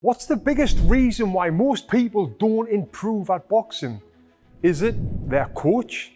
What's the biggest reason why most people don't improve at boxing? Is it their coach?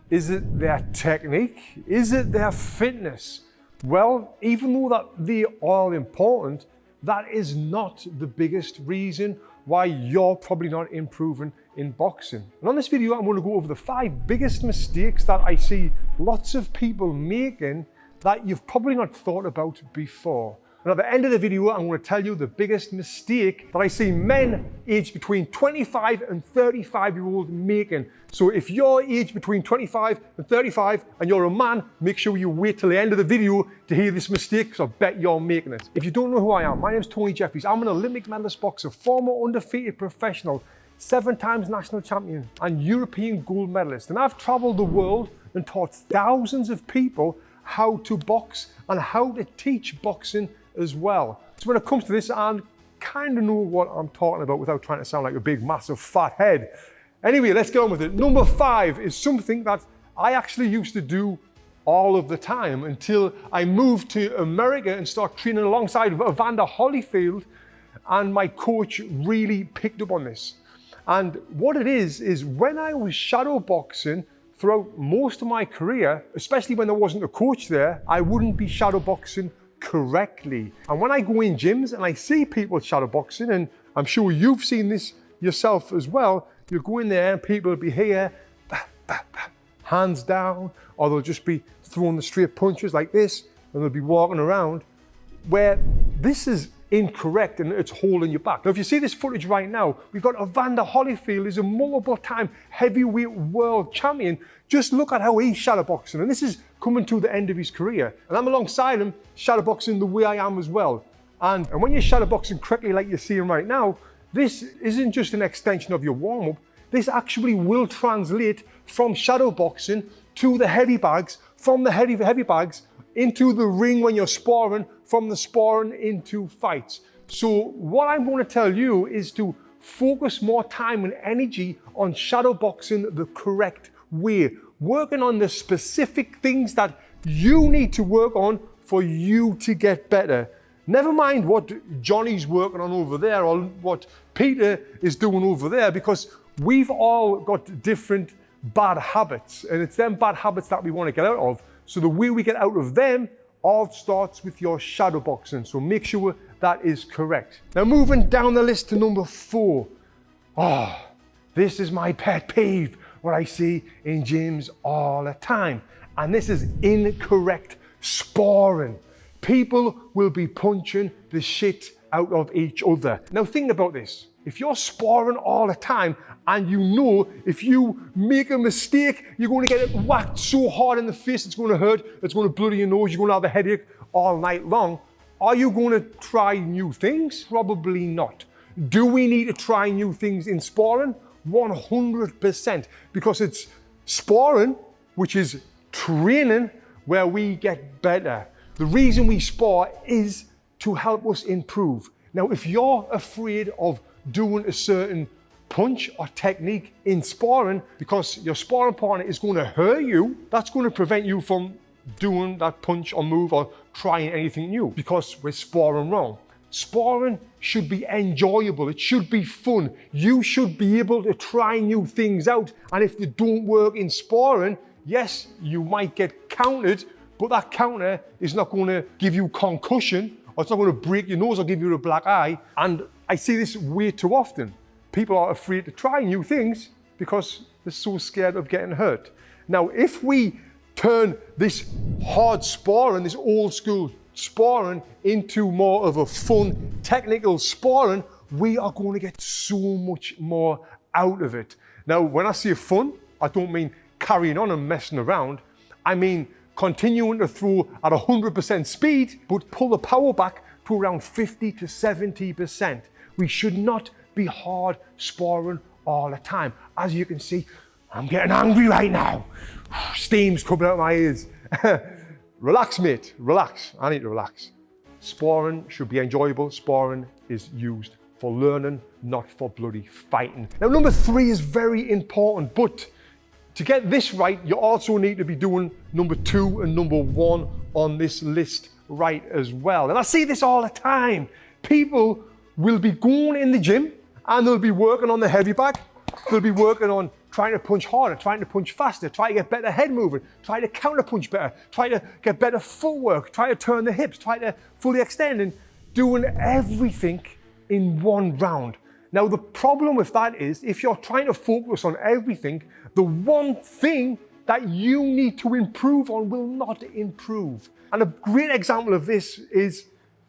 Is it their technique? Is it their fitness? Well, even though that they are all important, that is not the biggest reason why you're probably not improving in boxing. And on this video, I'm going to go over the 5 biggest mistakes that I see lots of people making that you've probably not thought about before. And at the end of the video, I'm going to tell you the biggest mistake that I see men aged between 25 and 35-year-olds making. So if you're aged between 25 and 35 and you're a man, make sure you wait till the end of the video to hear this mistake, because I bet you're making it. If you don't know who I am, my name is Tony Jeffries. I'm an Olympic medalist boxer, former undefeated professional, 7 times national champion and European gold medalist. And I've traveled the world and taught thousands of people how to box and how to teach boxing as well. So when it comes to this, I kind of know what I'm talking about without trying to sound like a big, massive, fat head. Anyway, let's get on with it. Number 5 is something that I actually used to do all of the time until I moved to America and started training alongside Evander Holyfield, and my coach really picked up on this. And what it is when I was shadowboxing throughout most of my career, especially when there wasn't a coach there, I wouldn't be shadowboxing correctly. And when I go in gyms and I see people shadowboxing, and I'm sure you've seen this yourself as well, you go in there and people will be here, bah, bah, bah, hands down, or they'll just be throwing the straight punches like this, and they'll be walking around, where this is incorrect and it's holding you back. Now, if you see this footage right now, we've got Evander Holyfield, who's a multiple-time heavyweight world champion. Just look at how he's shadowboxing, and this is coming to the end of his career. And I'm alongside him, shadowboxing the way I am as well. And when you're shadowboxing correctly like you're seeing right now, this isn't just an extension of your warm-up. This actually will translate from shadowboxing to the heavy bags, from the heavy bags into the ring when you're sparring, from the sparring into fights. So what I'm going to tell you is to focus more time and energy on shadowboxing the correct way, working on the specific things that you need to work on for you to get better. Never mind what Johnny's working on over there or what Peter is doing over there, because we've all got different bad habits, and it's them bad habits that we want to get out of. So the way we get out of them all starts with your shadowboxing. So make sure that is correct. Now, moving down the list to number 4. This is my pet peeve, what I see in gyms all the time. And this is incorrect sparring. People will be punching the shit out of each other. Now think about this. If you're sparring all the time and you know if you make a mistake, you're going to get it whacked so hard in the face, it's going to hurt, it's going to bloody your nose, you're going to have a headache all night long, are you going to try new things? Probably not. Do we need to try new things in sparring? 100%, because it's sparring, which is training, where we get better. The reason we spar is to help us improve. Now, if you're afraid of doing a certain punch or technique in sparring because your sparring partner is going to hurt you, that's going to prevent you from doing that punch or move or trying anything new, because we're sparring wrong. Sparring should be enjoyable. It should be fun. You should be able to try new things out. And if they don't work in sparring, yes, you might get countered, but that counter is not going to give you concussion, or it's not going to break your nose or give you a black eye. And I see this way too often. People are afraid to try new things because they're so scared of getting hurt. Now, if we turn this hard sparring, this old school sparring, into more of a fun, technical sparring, we are going to get so much more out of it. Now, when I say fun, I don't mean carrying on and messing around. I mean continuing to throw at 100% speed, but pull the power back to around 50 to 70%. We should not be hard sparring all the time. As you can see, I'm getting angry right now. Steam's coming out of my ears. Relax, mate, relax. I need to relax. Sparring should be enjoyable. Sparring is used for learning, not for bloody fighting. Now, number 3 is very important, but to get this right, you also need to be doing number 2 and number 1 on this list right as well. And I see this all the time. People will be going in the gym and they'll be working on the heavy bag. They'll be working on trying to punch harder, trying to punch faster, try to get better head movement, try to counter punch better, try to get better footwork, try to turn the hips, try to fully extend, and doing everything in one round. Now, the problem with that is if you're trying to focus on everything, the one thing that you need to improve on will not improve. And a great example of this is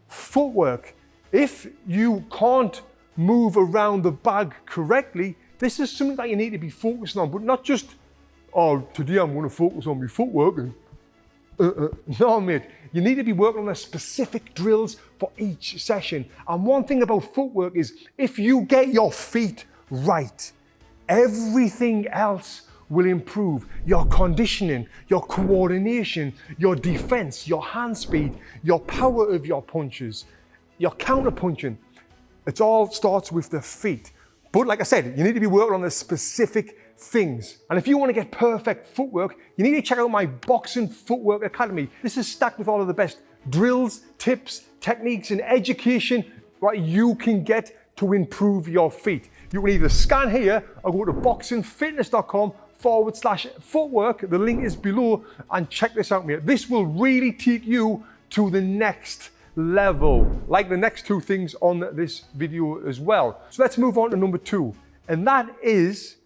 footwork. If you can't move around the bag correctly, this is something that you need to be focusing on, but not just, oh, today I'm going to focus on my footwork. No, mate. You need to be working on the specific drills for each session. And one thing about footwork is if you get your feet right, everything else will improve. Your conditioning, your coordination, your defense, your hand speed, your power of your punches, your counter punching. It all starts with the feet. But like I said, you need to be working on the specific things. And if you want to get perfect footwork, you need to check out my Boxing Footwork Academy. This is stacked with all of the best drills, tips, techniques, and education that you can get to improve your feet. You can either scan here or go to boxingfitness.com/footwork. The link is below, and check this out, mate. This will really take you to the next level, like the next two things on this video as well. So let's move on to number 2, and that is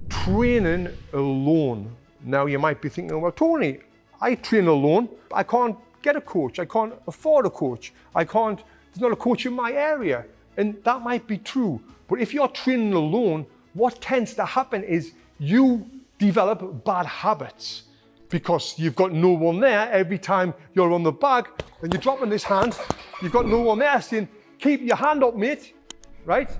training alone. Now you might be thinking, well, Tony, I train alone. I can't get a coach. I can't afford a coach. There's not a coach in my area. And that might be true. But if you're training alone, what tends to happen is you develop bad habits because you've got no one there every time you're on the bag and you're dropping this hand. You've got no one there saying, keep your hand up, mate, right?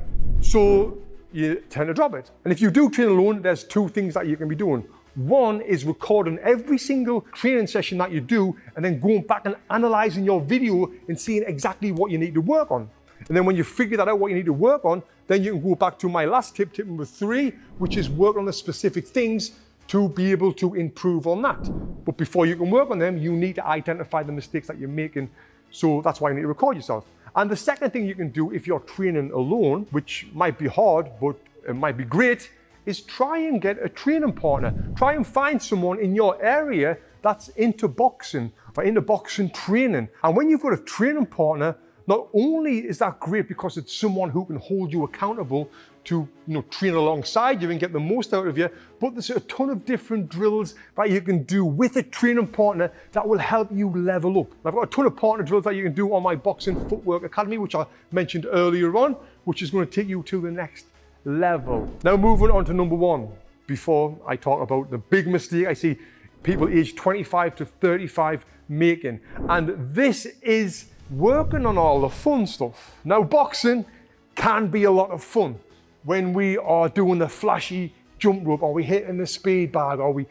So you tend to drop it. And if you do train alone, there's 2 things that you can be doing. One is recording every single training session that you do and then going back and analyzing your video and seeing exactly what you need to work on. And then when you figure that out, what you need to work on, then you can go back to my last tip, tip number 3, which is work on the specific things to be able to improve on that. But before you can work on them, you need to identify the mistakes that you're making. So that's why you need to record yourself. And the second thing you can do if you're training alone, which might be hard, but it might be great, is try and get a training partner. Try and find someone in your area that's into boxing or into boxing training. And when you've got a training partner, not only is that great because it's someone who can hold you accountable to train alongside you and get the most out of you, but there's a ton of different drills that you can do with a training partner that will help you level up. I've got a ton of partner drills that you can do on my Boxing Footwork Academy, which I mentioned earlier on, which is going to take you to the next level. Now moving on to number 1, before I talk about the big mistake I see people aged 25 to 35 making, and this is working on all the fun stuff. Now boxing can be a lot of fun when we are doing the flashy jump rope, or we hitting the speed bag, or we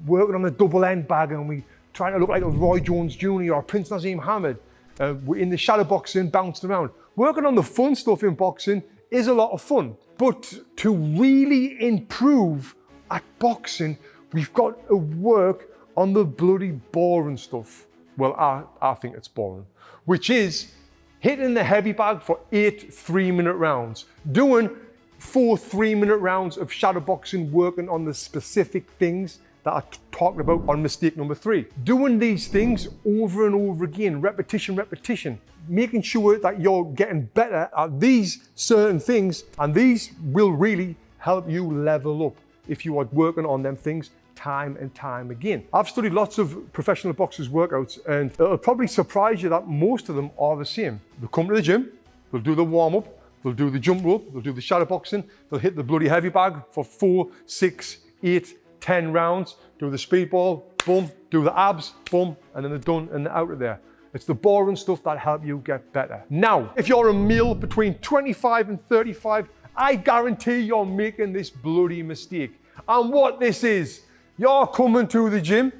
working on the double end bag and we trying to look like a Roy Jones Jr. or Prince Nazim Hamid. We're in the shadowboxing, bouncing around. Working on the fun stuff in boxing is a lot of fun, but to really improve at boxing, we've got to work on the bloody boring stuff. Well, I think it's boring, which is hitting the heavy bag for 8 3-minute rounds, doing 4 3-minute rounds of shadowboxing, working on the specific things that I talked about on mistake number 3. Doing these things over and over again, repetition, making sure that you're getting better at these certain things, and these will really help you level up if you are working on them things time and time again. I've studied lots of professional boxers' workouts, and it'll probably surprise you that most of them are the same. They'll come to the gym, they'll do the warm-up, they'll do the jump rope, they'll do the shadowboxing, they'll hit the bloody heavy bag for 4, 6, 8, 10 rounds, do the speedball, boom, do the abs, boom, and then they're done and they're out of there. It's the boring stuff that help you get better. Now, if you're a male between 25 and 35, I guarantee you're making this bloody mistake. And what this is, you're coming to the gym,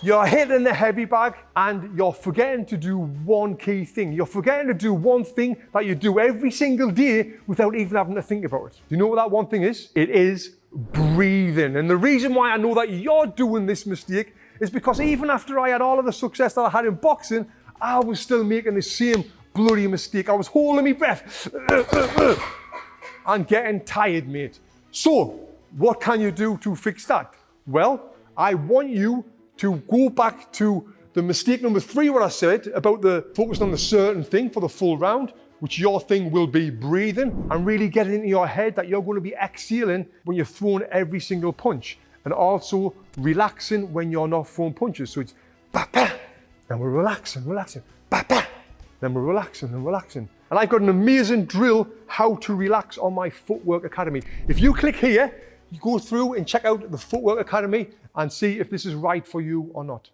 you're hitting the heavy bag, and you're forgetting to do one key thing. You're forgetting to do one thing that you do every single day without even having to think about it. Do you know what that one thing is? It is breathing. And the reason why I know that you're doing this mistake is because even after I had all of the success that I had in boxing, I was still making the same bloody mistake. I was holding my breath and getting tired, mate. So, what can you do to fix that? Well, I want you to go back to the mistake number 3, what I said about the focusing on the certain thing for the full round, which your thing will be breathing, and really get it into your head that you're going to be exhaling when you're throwing every single punch, and also relaxing when you're not throwing punches. So it's ba ba, and we're relaxing, ba ba, then we're relaxing and relaxing. And I've got an amazing drill how to relax on my Footwork Academy. If you click here, you go through and check out the Footwork Academy and see if this is right for you or not.